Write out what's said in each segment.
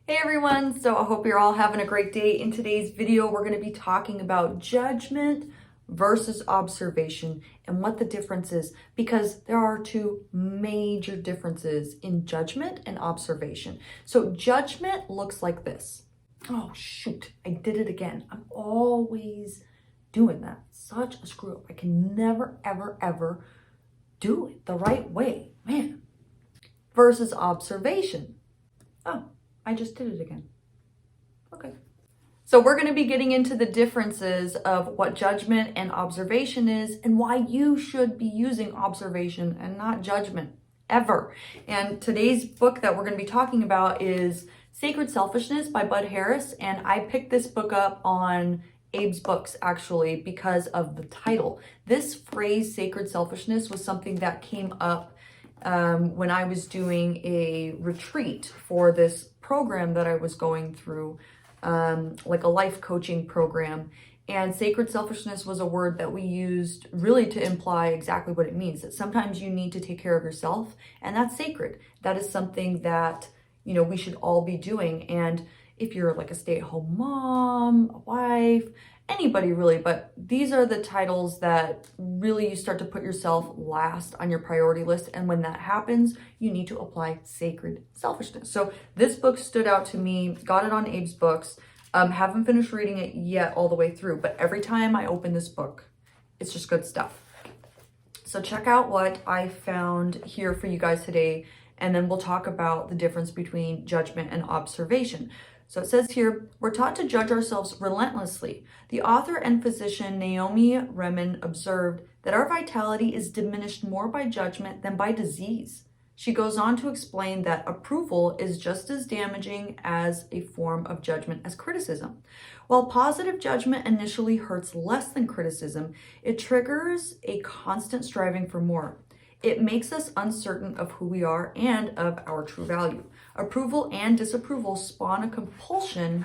Hey everyone, so I hope you're all having a great day. In today's video, we're going to be talking about judgment versus observation and what the difference is, because there are two major differences in judgment and observation. So judgment looks like this. Oh shoot, I did it again. I'm always doing that. Such a screw up. I can never, ever do it the right way, man. Versus observation. Oh, I just did it again. Okay. So we're going to be getting into the differences of what judgment and observation is and why you should be using observation and not judgment ever. And today's book that we're going to be talking about is Sacred Selfishness by Bud Harris. And I picked this book up on Abe's Books actually because of the title. This phrase, sacred selfishness, was something that came up when I was doing a retreat for this program that I was going through, like a life coaching program. And sacred selfishness was a word that we used really to imply exactly what it means, that sometimes you need to take care of yourself, and that's sacred. That is something that, we should all be doing. And if you're like a stay-at-home mom, a wife, anybody really, but these are the titles that really you start to put yourself last on your priority list. And when that happens, you need to apply sacred selfishness. So this book stood out to me, got it on Abe's Books. Haven't finished reading it yet all the way through, but every time I open this book, it's just good stuff. So check out what I found here for you guys today, and then we'll talk about the difference between judgment and observation. So it says here, we're taught to judge ourselves relentlessly. The author and physician Naomi Remen observed that our vitality is diminished more by judgment than by disease. She goes on to explain that approval is just as damaging as a form of judgment as criticism. While positive judgment initially hurts less than criticism, it triggers a constant striving for more. It makes us uncertain of who we are and of our true value. Approval and disapproval spawn a compulsion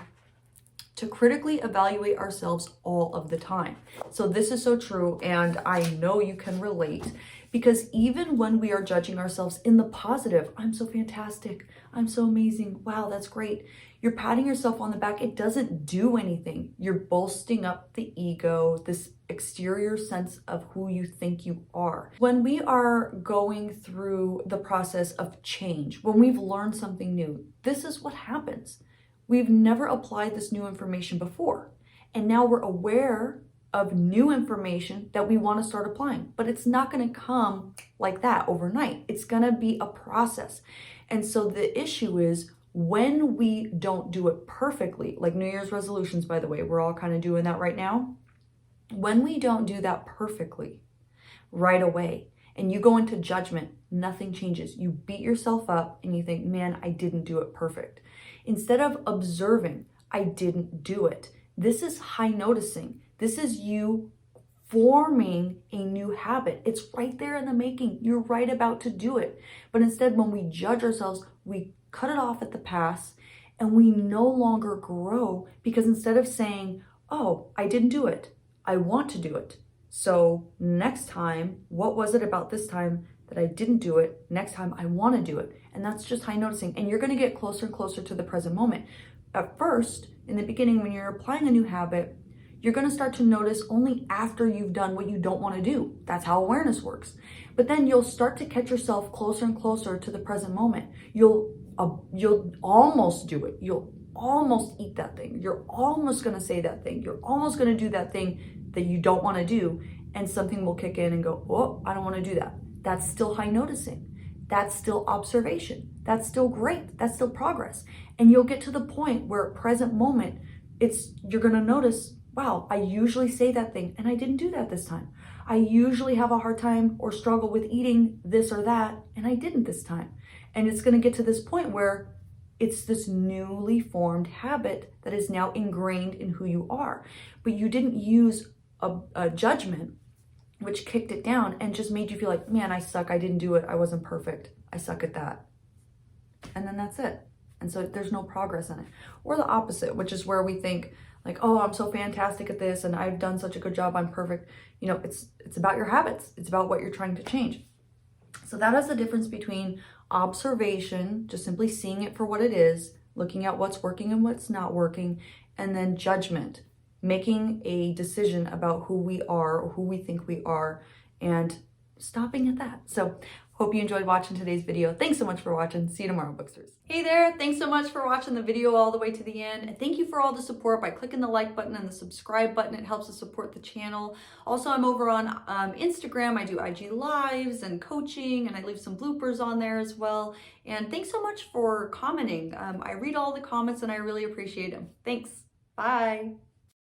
to critically evaluate ourselves all of the time. So this is so true, and I know you can relate, because even when we are judging ourselves in the positive, I'm so fantastic, I'm so amazing, wow, that's great, you're patting yourself on the back, it doesn't do anything. You're bolstering up the ego, this exterior sense of who you think you are. When we are going through the process of change, when we've learned something new, this is what happens. We've never applied this new information before, and now we're aware of new information that we want to start applying, but it's not going to come like that overnight. It's going to be a process. And so the issue is, when we don't do it perfectly, like New Year's resolutions, by the way, we're all kind of doing that right now. When we don't do that perfectly right away and you go into judgment, nothing changes. You beat yourself up and you think, man, I didn't do it perfect. Instead of observing, I didn't do it. This is high noticing. This is you forming a new habit. It's right there in the making. You're right about to do it. But instead, when we judge ourselves, we cut it off at the pass and we no longer grow, because instead of saying, oh, I didn't do it, I want to do it. So next time, what was it about this time that I didn't do it? Next time I want to do it. And that's just high noticing. And you're going to get closer and closer to the present moment. At first, in the beginning, when you're applying a new habit, you're going to start to notice only after you've done what you don't want to do. That's how awareness works. But then you'll start to catch yourself closer and closer to the present moment. You'll almost do it. You'll almost eat that thing. You're almost going to say that thing. You're almost going to do that thing that you don't want to do. And something will kick in and go, oh, I don't want to do that. That's still high noticing. That's still observation. That's still great. That's still progress. And you'll get to the point where at present moment, you're going to notice, wow, I usually say that thing and I didn't do that this time. I usually have a hard time or struggle with eating this or that and I didn't this time. And it's going to get to this point where it's this newly formed habit that is now ingrained in who you are. But you didn't use a judgment, which kicked it down and just made you feel like, man, I suck. I didn't do it. I wasn't perfect. I suck at that. And then that's it. And so there's no progress in it. Or the opposite, which is where we think like, oh, I'm so fantastic at this and I've done such a good job. I'm perfect. It's about your habits. It's about what you're trying to change. So that is the difference between observation, just simply seeing it for what it is, looking at what's working and what's not working, and then judgment, making a decision about who we are or who we think we are, and stopping at that. So hope you enjoyed watching today's video. Thanks so much for watching. See you tomorrow, Booksters. Hey there, thanks so much for watching the video all the way to the end. And thank you for all the support by clicking the like button and the subscribe button. It helps us support the channel. Also, I'm over on Instagram. I do IG Lives and coaching, and I leave some bloopers on there as well. And thanks so much for commenting. I read all the comments and I really appreciate them. Thanks. Bye.